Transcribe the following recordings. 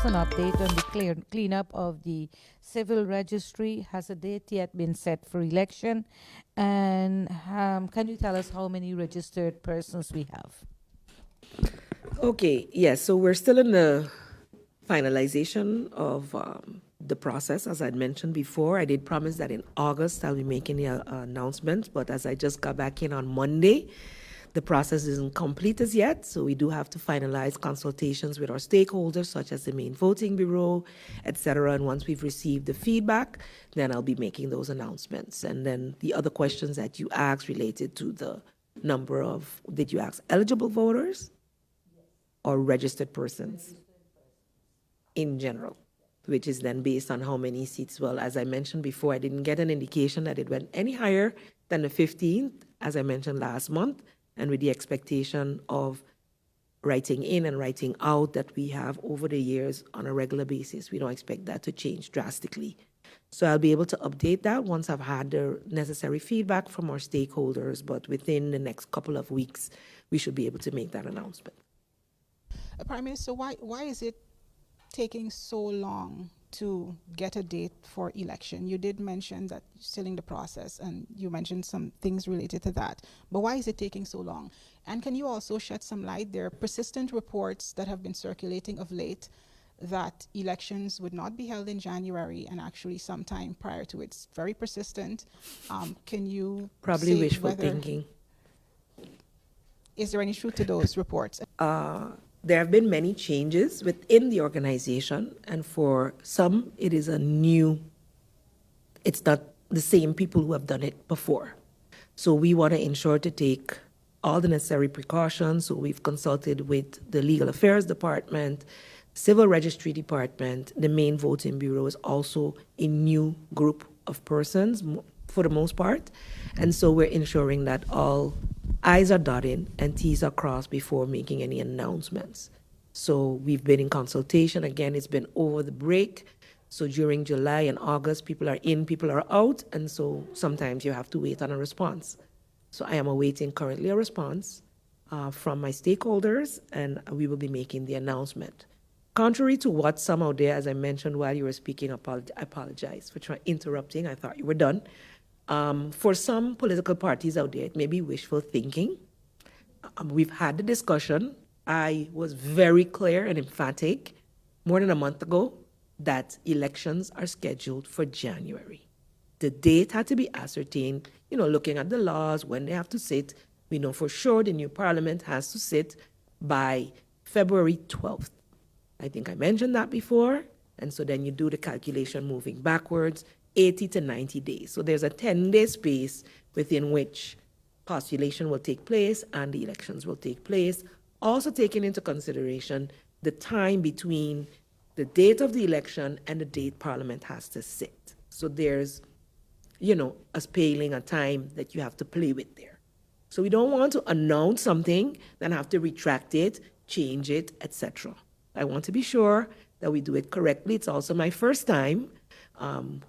us an update on the cleanup of the civil registry? Has a date yet been set for election? And can you tell us how many registered persons we have? Okay, yes, so we're still in the finalization of the process. As I'd mentioned before, I did promise that in August I'll be making the announcement, but as I just got back in on Monday, the process isn't complete as yet, so we do have to finalize consultations with our stakeholders, such as the main voting bureau, etc. And once we've received the feedback, then I'll be making those announcements. And then the other questions that you asked related to the number of, did you ask eligible voters or registered persons in general, which is then based on how many seats. Well, as I mentioned before, I didn't get an indication that it went any higher than the 15th, as I mentioned last month, and with the expectation of writing in and writing out that we have over the years on a regular basis. We don't expect that to change drastically. So I'll be able to update that once I've had the necessary feedback from our stakeholders, but within the next couple of weeks, we should be able to make that announcement. Prime Minister, why is it taking so long to get a date for election? You did mention that you're still in the process, and you mentioned some things related to that. But why is it taking so long? And can you also shed some light? There are persistent reports that have been circulating of late that elections would not be held in January and actually sometime prior to it. It's very persistent. Can you Probably wishful thinking. Is there any truth to those reports? There have been many changes within the organization, and for some, it is it's not the same people who have done it before. So we want to ensure to take all the necessary precautions. So we've consulted with the Legal Affairs Department, Civil Registry Department. The main voting bureau is also a new group of persons for the most part. And so we're ensuring that all I's are dotted and T's are crossed before making any announcements. So we've been in consultation. Again, it's been over the break. So during July and August, people are in, people are out. And so sometimes you have to wait on a response. So I am awaiting currently a response from my stakeholders, and we will be making the announcement. Contrary to what some out there, as I mentioned while you were speaking, I apologize for interrupting. I thought you were done. For some political parties out there, it may be wishful thinking. We've had the discussion. I was very clear and emphatic more than a month ago that elections are scheduled for January. The date had to be ascertained, looking at the laws, when they have to sit. We know for sure the new parliament has to sit by February 12th. I think I mentioned that before. And so then you do the calculation moving backwards, 80 to 90 days. So there's a 10-day space within which postulation will take place and the elections will take place. Also taking into consideration the time between the date of the election and the date Parliament has to sit. So there's, a spaling, a time that you have to play with there. So we don't want to announce something, then have to retract it, change it, etc. I want to be sure that we do it correctly. It's also my first time.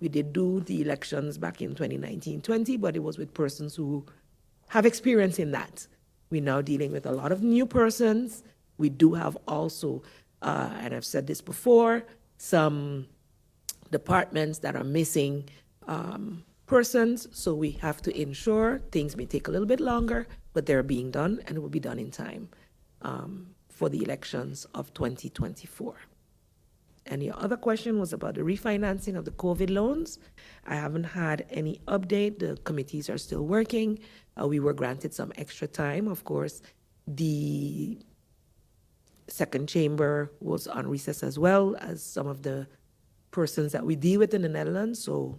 We did do the elections back in 2019-20, but it was with persons who have experience in that. We're now dealing with a lot of new persons. We do have also, and I've said this before, some departments that are missing persons, so we have to ensure things may take a little bit longer, but they're being done, and it will be done in time for the elections of 2024. And your other question was about the refinancing of the COVID loans. I haven't had any update. The committees are still working. We were granted some extra time. Of course, the second chamber was on recess as well as some of the persons that we deal with in the Netherlands. So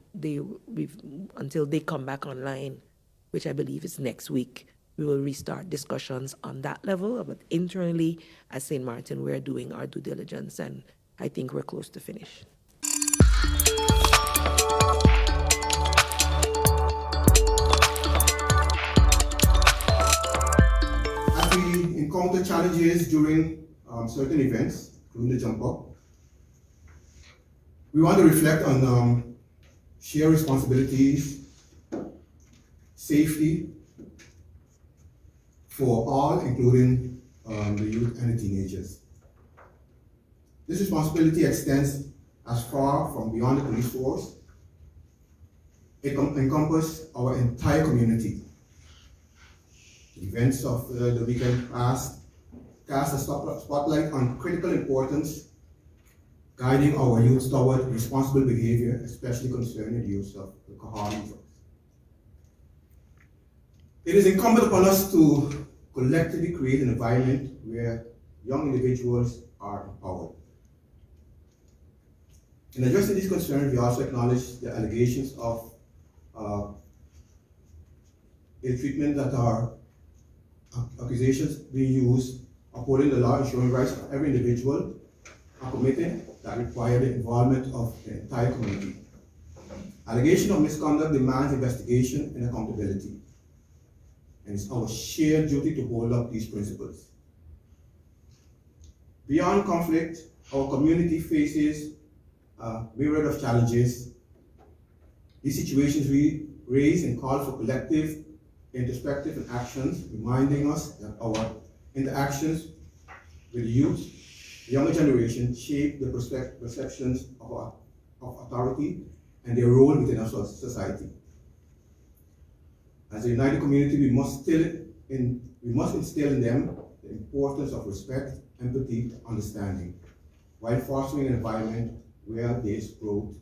until they come back online, which I believe is next week, we will restart discussions on that level. But internally, at St. Martin, we're doing our due diligence, and I think we're close to finish. As we encounter challenges during certain events, during the jump up, we want to reflect on shared responsibilities, safety for all, including the youth and the teenagers. This responsibility extends as far from beyond the police force. It encompasses our entire community. The events of the weekend past cast a spotlight on critical importance, guiding our youth toward responsible behavior, especially concerning the use of alcohol and drugs. It is incumbent upon us to collectively create an environment where young individuals are empowered. In addressing these concerns, we also acknowledge the allegations of ill treatment that are accusations being used, upholding the law, ensuring rights of every individual, are committed that require the involvement of the entire community. Allegation of misconduct demands investigation and accountability, and it's our shared duty to hold up these principles. Beyond conflict, our community faces a myriad of challenges. These situations we raise and call for collective, introspective and actions, reminding us that our interactions with the youth, the younger generation, shape the perceptions of authority and their role within our society. As a united community, we must instill in them the importance of respect, empathy, understanding, while fostering an environment where this growth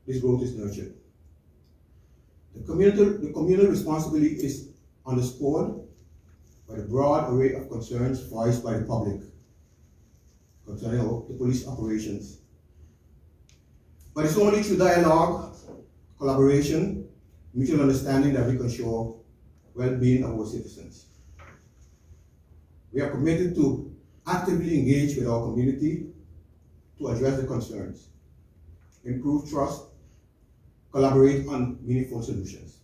is nurtured. The communal responsibility is underscored by the broad array of concerns voiced by the public concerning the police operations. But it's only through dialogue, collaboration, mutual understanding that we can ensure well-being of our citizens. We are committed to actively engage with our community to address the concerns, improve trust, collaborate on meaningful solutions.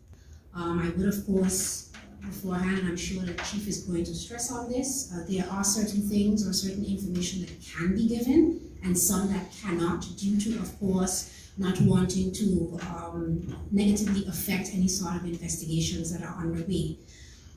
I would, of course, beforehand, I'm sure the Chief is going to stress on this, there are certain things or certain information that can be given and some that cannot, due to, of course, not wanting to negatively affect any sort of investigations that are underway.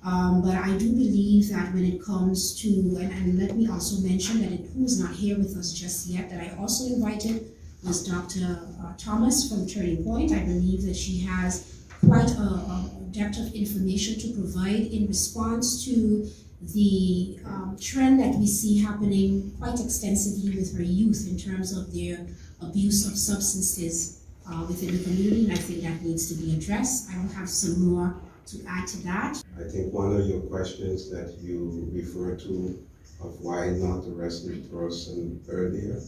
But I do believe that when it comes to, and let me also mention that who's not here with us just yet, that I also invited was Dr. Thomas from Turning Point. I believe that she has quite a depth of information to provide in response to the trend that we see happening quite extensively with our youth in terms of their abuse of substances within the community, and I think that needs to be addressed. I will have some more to add to that. I think one of your questions that you refer to of why not arresting the person earlier,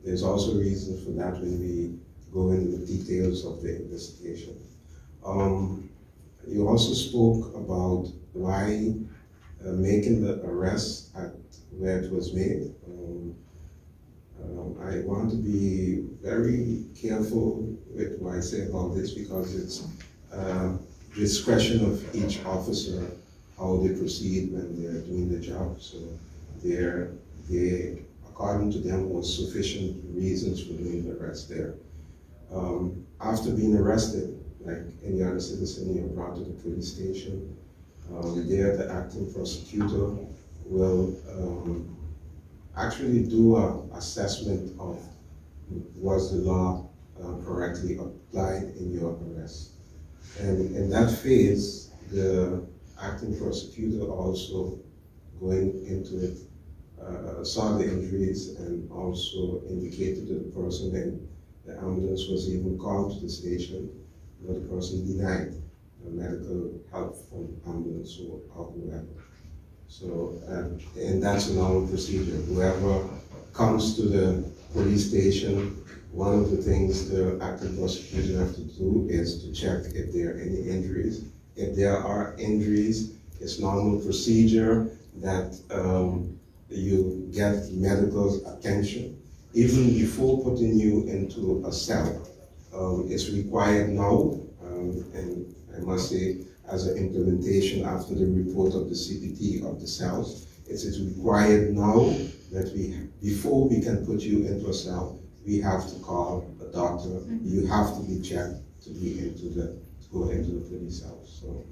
there's also reasons for that when we go into the details of the investigation. You also spoke about why making the arrest at where it was made. I want to be very careful with what I say about this because it's discretion of each officer how they proceed when they're doing their job. So they according to them was sufficient reasons for doing the arrest there. After being arrested, like any other citizen, you're brought to the police station. There the acting prosecutor will actually do an assessment of was the law correctly applied in your arrest. And in that phase, the acting prosecutor also going into it saw the injuries and also indicated to the person when the ambulance was even called to the station, but the person denied medical help from ambulance or whoever. So, and that's a normal procedure. Whoever comes to the police station, one of the things the acting prosecutor have to do is to check if there are any injuries. If there are injuries, it's normal procedure that you get medical attention. Even before putting you into a cell, it's required now, and I must say, as an implementation after the report of the CPT of the cells, it is required now that before we can put you into a cell, we have to call a doctor. Mm-hmm. You have to be checked to go into the police cell. So,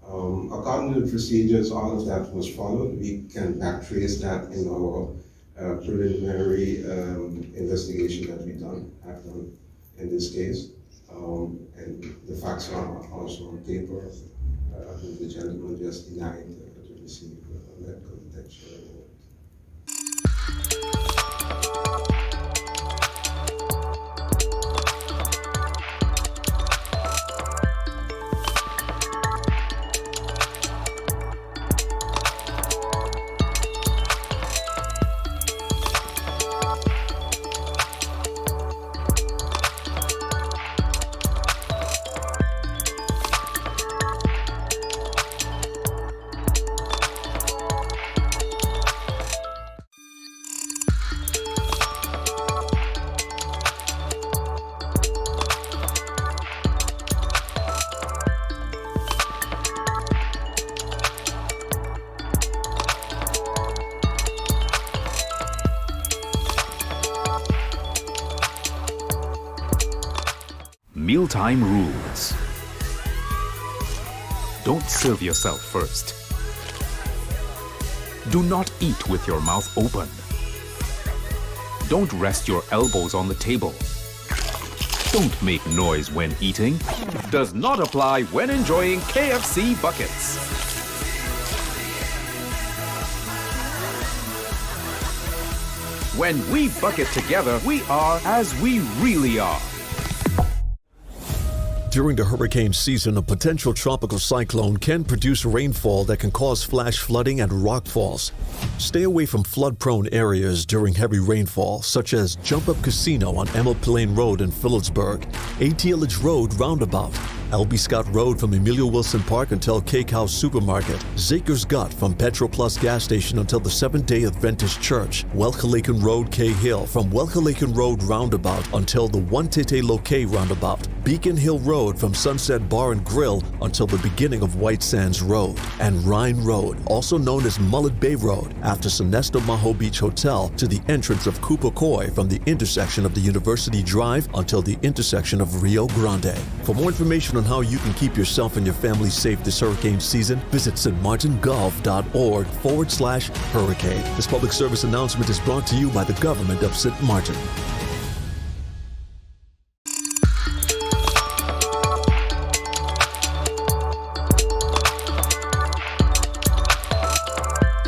according to the procedures, all of that was followed. We can backtrace that in our preliminary investigation that we have done in this case. And the facts are also on paper. The gentleman just denied to receive medical attention. Mealtime rules. Don't serve yourself first. Do not eat with your mouth open. Don't rest your elbows on the table. Don't make noise when eating. Does not apply when enjoying KFC buckets. When we bucket together, we are as we really are. During the hurricane season, a potential tropical cyclone can produce rainfall that can cause flash flooding and rockfalls. Stay away from flood-prone areas during heavy rainfall, such as Jump Up Casino on Emil Plain Road in Phillipsburg, ATLH Road Roundabout, L.B. Scott Road from Emilio Wilson Park until Cake House Supermarket, Zaker's Gut from Petro Plus gas station until the Seventh-day Adventist Church, Welchelaken Road K Hill from Welchelaken Road Roundabout until the One Tete Loke Roundabout, Beacon Hill Road from Sunset Bar and Grill until the beginning of White Sands Road, and Rhine Road, also known as Mullet Bay Road, after Sonesto Maho Beach Hotel to the entrance of Cooper Coy from the intersection of the University Drive until the intersection of Rio Grande. For more information on how you can keep yourself and your family safe this hurricane season, visit stmartingolf.org/hurricane. This public service announcement is brought to you by the government of St. Martin.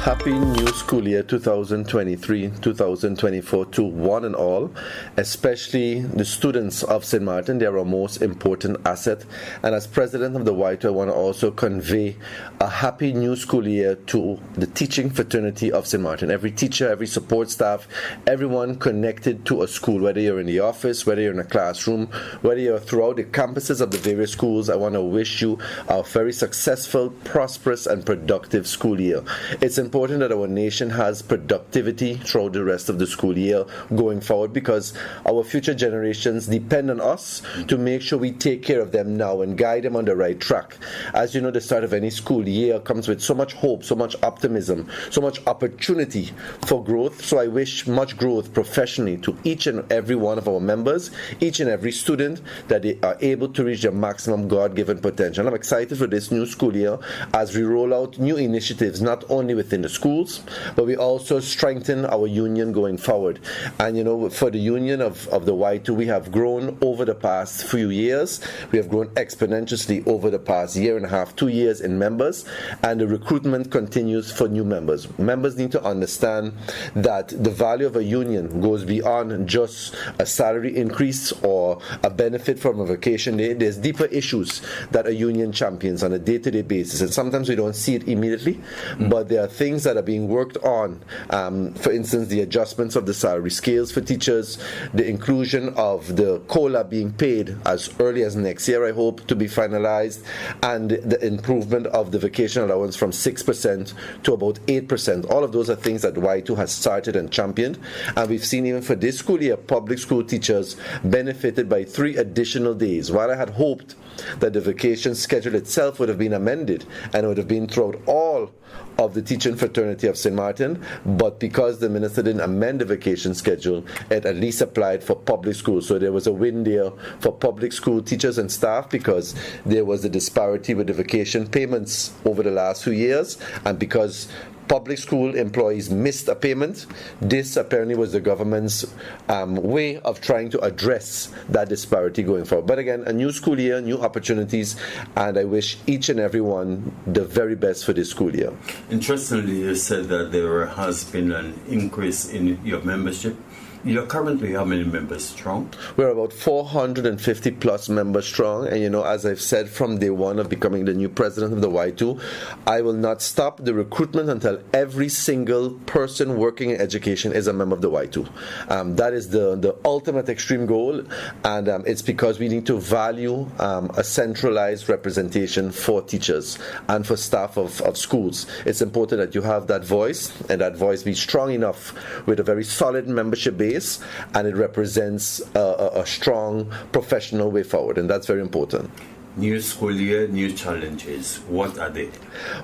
Happy new school year 2023-2024 to one and all, especially the students of St. Martin. They are our most important asset. And as president of the Y2, I want to also convey a happy new school year to the teaching fraternity of St. Martin. Every teacher, every support staff, everyone connected to a school, whether you're in the office, whether you're in a classroom, whether you're throughout the campuses of the various schools, I want to wish you a very successful, prosperous, and productive school year. It's important that our nation has productivity throughout the rest of the school year going forward, because our future generations depend on us to make sure we take care of them now and guide them on the right track. As you know, the start of any school year comes with so much hope, so much optimism, so much opportunity for growth. So I wish much growth professionally to each and every one of our members, each and every student, that they are able to reach their maximum God-given potential. I'm excited for this new school year as we roll out new initiatives, not only within the schools, but we also strengthen our union going forward. And you know, for the union of the Y2, we have grown over the past few years. We have grown exponentially over the past year and a half, 2 years in members, and the recruitment continues for new members. Members need to understand that the value of a union goes beyond just a salary increase or a benefit from a vacation day. There's deeper issues that a union champions on a day-to-day basis, and sometimes we don't see it immediately, but there are things that are being worked on. For instance, the adjustments of the salary scales for teachers, the inclusion of the COLA being paid as early as next year, I hope, to be finalized, and the improvement of the vacation allowance from 6% to about 8%. All of those are things that Y2 has started and championed, and we've seen even for this school year, public school teachers benefited by 3 additional days. While I had hoped that the vacation schedule itself would have been amended and it would have been throughout all of the teaching fraternity of St. Martin, but because the minister didn't amend the vacation schedule, it at least applied for public schools. So there was a win there for public school teachers and staff, because there was a disparity with the vacation payments over the last few years, and because public school employees missed a payment. This apparently was the government's way of trying to address that disparity going forward. But again, a new school year, new opportunities, and I wish each and every one the very best for this school year. Interestingly, you said that there has been an increase in your membership. You're currently how many members strong? We're about 450 plus members strong, and as I've said from day one of becoming the new president of the Y2, I will not stop the recruitment until every single person working in education is a member of the Y2. That is the ultimate extreme goal, and it's because we need to value a centralized representation for teachers and for staff of schools. It's important that you have that voice, and that voice be strong enough with a very solid membership base, and it represents a strong professional way forward, and that's very important. New school year, new challenges. What are they?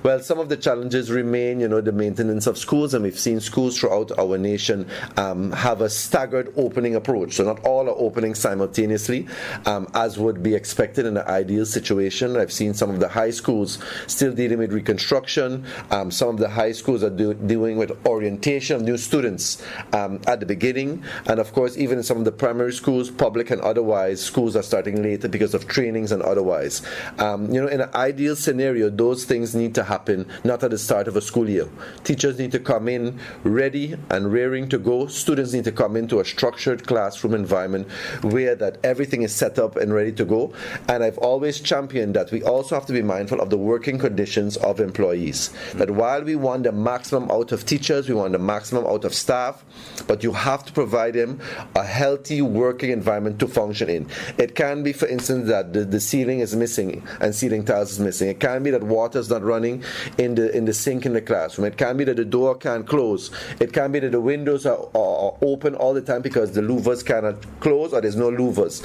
Well, some of the challenges remain, the maintenance of schools, and we've seen schools throughout our nation have a staggered opening approach. So not all are opening simultaneously, as would be expected in an ideal situation. I've seen some of the high schools still dealing with reconstruction. Some of the high schools are dealing with orientation of new students at the beginning. And of course, even in some of the primary schools, public and otherwise, schools are starting later because of trainings and otherwise. In an ideal scenario, those things need to happen not at the start of a school year. Teachers need to come in ready and raring to go. Students need to come into a structured classroom environment where that everything is set up and ready to go. And I've always championed that we also have to be mindful of the working conditions of employees. That while we want the maximum out of teachers, we want the maximum out of staff, but you have to provide them a healthy working environment to function in. It can be, for instance, that the ceiling is missing and ceiling tiles is missing. It can be that water is not running in the sink in the classroom. It can be that the door can't close. It can be that the windows are open all the time because the louvers cannot close or there's no louvers.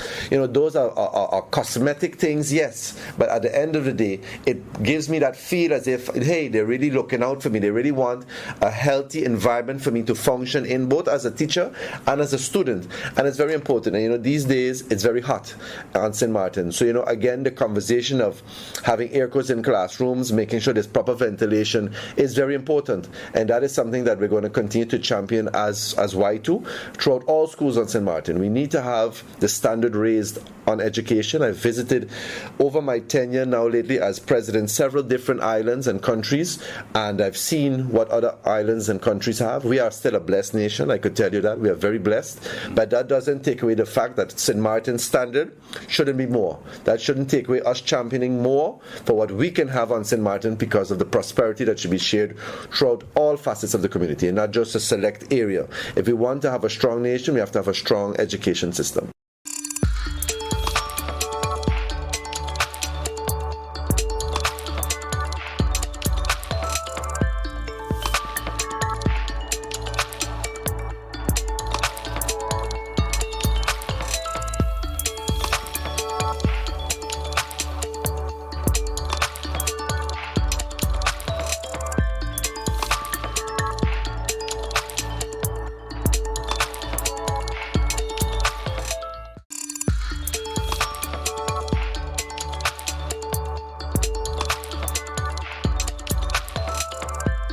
Those are cosmetic things, yes, but at the end of the day, it gives me that feel as if, hey, they're really looking out for me. They really want a healthy environment for me to function in, both as a teacher and as a student. And it's very important. And these days it's very hot on St. Martin. So again, the conversation of having air conditioners in classrooms, making sure there's proper ventilation is very important, and that is something that we're going to continue to champion as Y2 throughout all schools on St. Martin. We need to have the standard raised on education. I've visited over my tenure now lately as president several different islands and countries, and I've seen what other islands and countries have. We are still a blessed nation, I could tell you that. We are very blessed, but that doesn't take away the fact that St. Martin's standard shouldn't be more. That shouldn't take away us championing more for what we can have on St. Martin because of the prosperity that should be shared throughout all facets of the community and not just a select area. If we want to have a strong nation, we have to have a strong education system.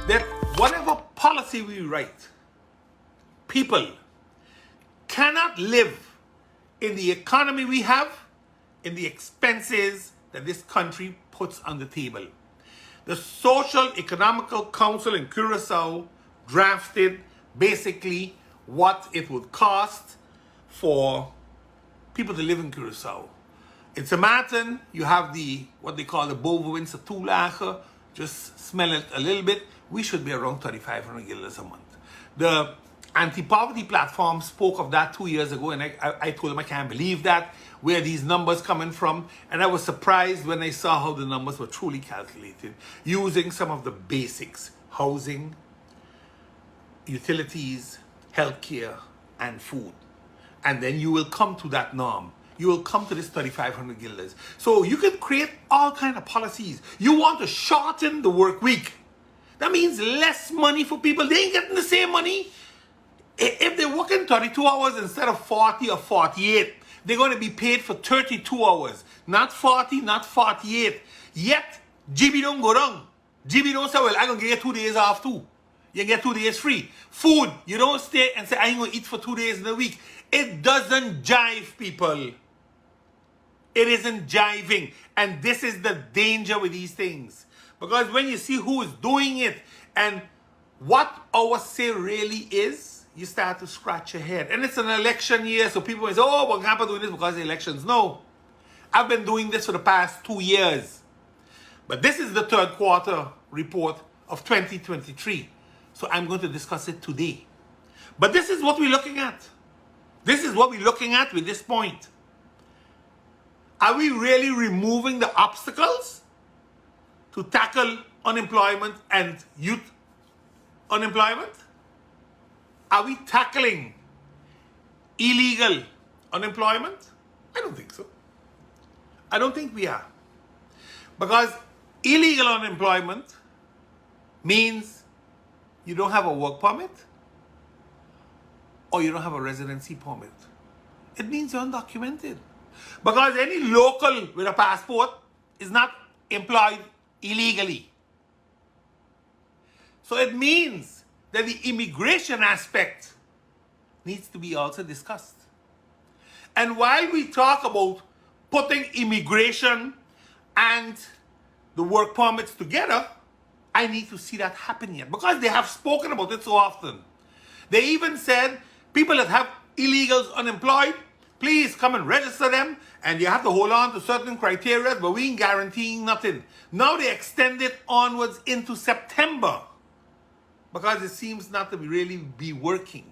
That whatever policy we write, people cannot live in the economy we have, in the expenses that this country puts on the table. The Social Economical Council in Curacao drafted basically what it would cost for people to live in Curacao. In St. Martin, you have what they call the bovenwinse toelage. Just smell it a little bit. We should be around 3,500 guilders a month. The anti-poverty platform spoke of that 2 years ago, and I told them I can't believe that, where these numbers coming from. And I was surprised when I saw how the numbers were truly calculated, using some of the basics: housing, utilities, healthcare, and food. And then you will come to that norm. You will come to this 3,500 guilders. So you can create all kinds of policies. You want to shorten the work week. That means less money for people. They ain't getting the same money. If they're working 32 hours instead of 40 or 48, they're going to be paid for 32 hours. Not 40, not 48. Yet, GB don't go down. GB don't say, well, I'm going to get 2 days off too. You get 2 days free. Food, you don't stay and say, I ain't going to eat for 2 days in a week. It doesn't jive, people. It isn't jiving. And this is the danger with these things. Because when you see who is doing it and what our say really is, you start to scratch your head. And it's an election year, so people will say, oh, we're going to do this because of the elections. No. I've been doing this for the past 2 years. But this is the third quarter report of 2023. So I'm going to discuss it today. But this is what we're looking at. This is what we're looking at with this point. Are we really removing the obstacles to tackle unemployment and youth unemployment? Are we tackling illegal unemployment? I don't think so. I don't think we are. Because illegal unemployment means you don't have a work permit or you don't have a residency permit. It means you're undocumented. Because any local with a passport is not employed illegally. So it means that the immigration aspect needs to be also discussed. And while we talk about putting immigration and the work permits together, I need to see that happen yet. Because they have spoken about it so often. They even said, people that have illegals unemployed, please come and register them, and you have to hold on to certain criteria, but we ain't guaranteeing nothing. Now they extend it onwards into September, because it seems not to really be working.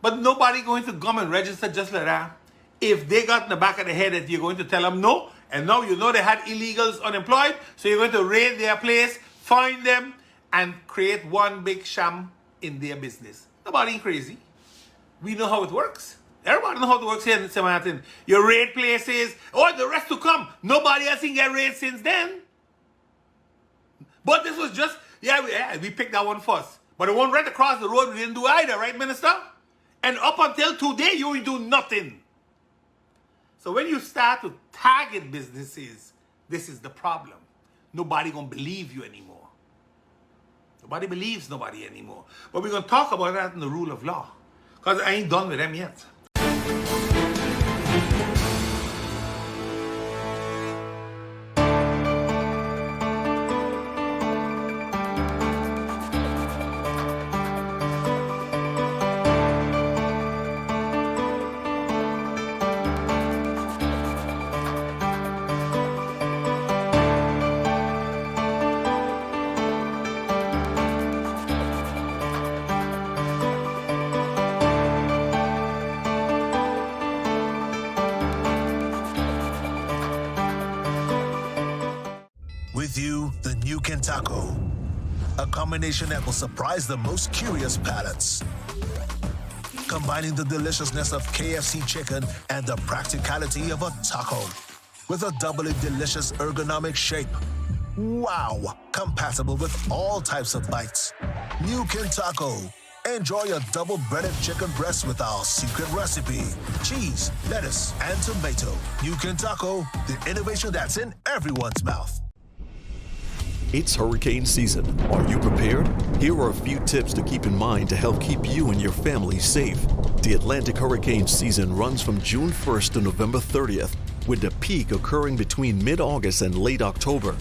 But nobody going to come and register just like that. If they got in the back of the head that you're going to tell them no, and now you know they had illegals unemployed, so you're going to raid their place, find them, and create one big sham in their business. Nobody ain't crazy. We know how it works. Everybody knows how it works here in St. Martin. You raid places, oh, the rest to come. Nobody else can get raided since then. But this was just, we picked that one first. But the one right across the road, we didn't do either, right, Minister? And up until today, you ain't do nothing. So when you start to target businesses, this is the problem. Nobody gonna believe you anymore. Nobody believes nobody anymore. But we're gonna talk about that in the rule of law. Because I ain't done with them yet. With you, the new Taco, a combination that will surprise the most curious palates. Combining the deliciousness of KFC chicken and the practicality of a taco with a doubly delicious ergonomic shape. Wow! Compatible with all types of bites. New Taco. Enjoy a double breaded chicken breast with our secret recipe. Cheese, lettuce, and tomato. New Taco, the innovation that's in everyone's mouth. It's hurricane season. Are you prepared? Here are a few tips to keep in mind to help keep you and your family safe. The Atlantic hurricane season runs from June 1st to November 30th, with the peak occurring between mid-August and late October.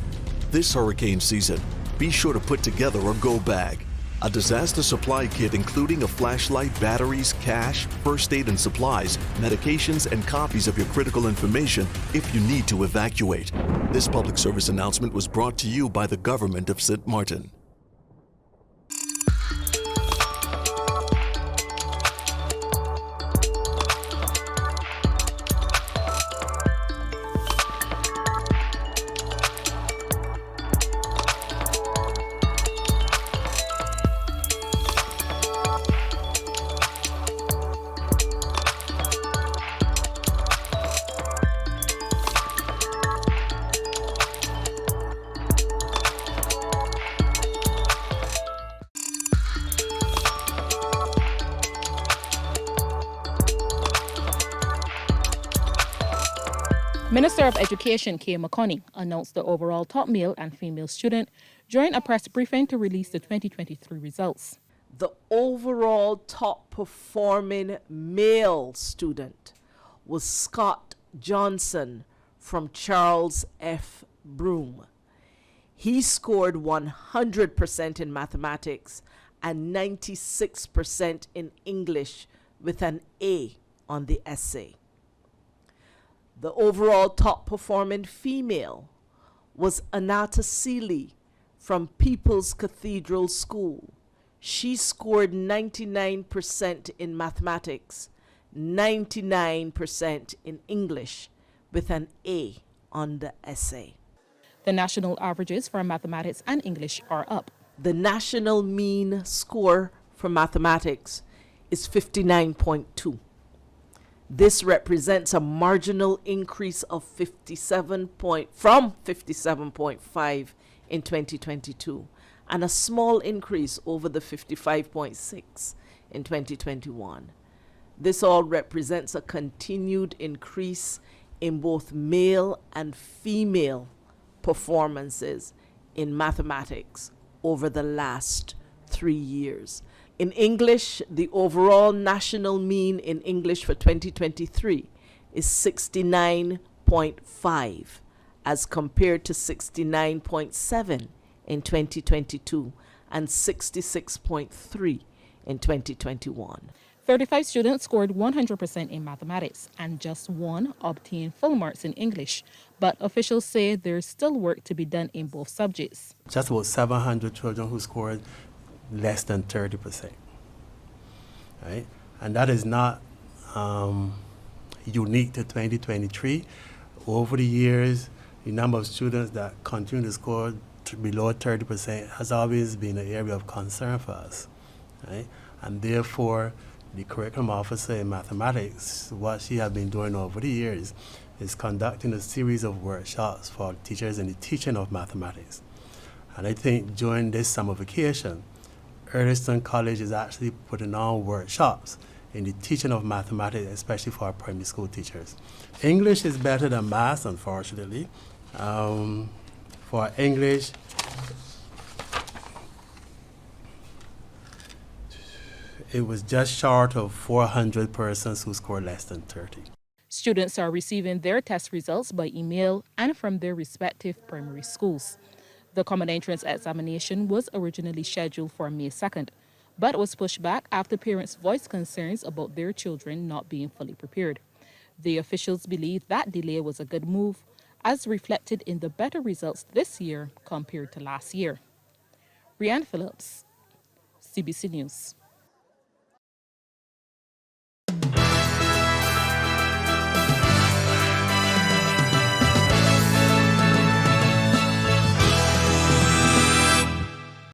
This hurricane season, be sure to put together a go bag. A disaster supply kit including a flashlight, batteries, cash, first aid and supplies, medications, and copies of your critical information if you need to evacuate. This public service announcement was brought to you by the government of St. Martin. Minister of Education Kay McConney announced the overall top male and female student during a press briefing to release the 2023 results. The overall top performing male student was Scott Johnson from Charles F. Broome. He scored 100% in mathematics and 96% in English with an A on the essay. The overall top performing female was Anata Seeley from People's Cathedral School. She scored 99% in mathematics, 99% in English with an A on the essay. The national averages for mathematics and English are up. The national mean score for mathematics is 59.2. This represents a marginal increase of from 57.5 in 2022 and a small increase over the 55.6 in 2021. This all represents a continued increase in both male and female performances in mathematics over the last 3 years. In English, the overall national mean in English for 2023 is 69.5 as compared to 69.7 in 2022 and 66.3 in 2021. 35 students scored 100% in mathematics and just one obtained full marks in English, but officials say there's still work to be done in both subjects. Just about 700 children who scored less than 30%, right? And that is not unique to 2023. Over the years, the number of students that continue to score below 30% has always been an area of concern for us, right? And therefore, the curriculum officer in mathematics, what she has been doing over the years is conducting a series of workshops for teachers in the teaching of mathematics. And I think during this summer vacation, Earlston College is actually putting on workshops in the teaching of mathematics, especially for our primary school teachers. English is better than math, unfortunately. For English, it was just short of 400 persons who scored less than 30. Students are receiving their test results by email and from their respective primary schools. The common entrance examination was originally scheduled for May 2nd, but was pushed back after parents voiced concerns about their children not being fully prepared. The officials believe that delay was a good move, as reflected in the better results this year compared to last year. Rianne Phillips, CBC News.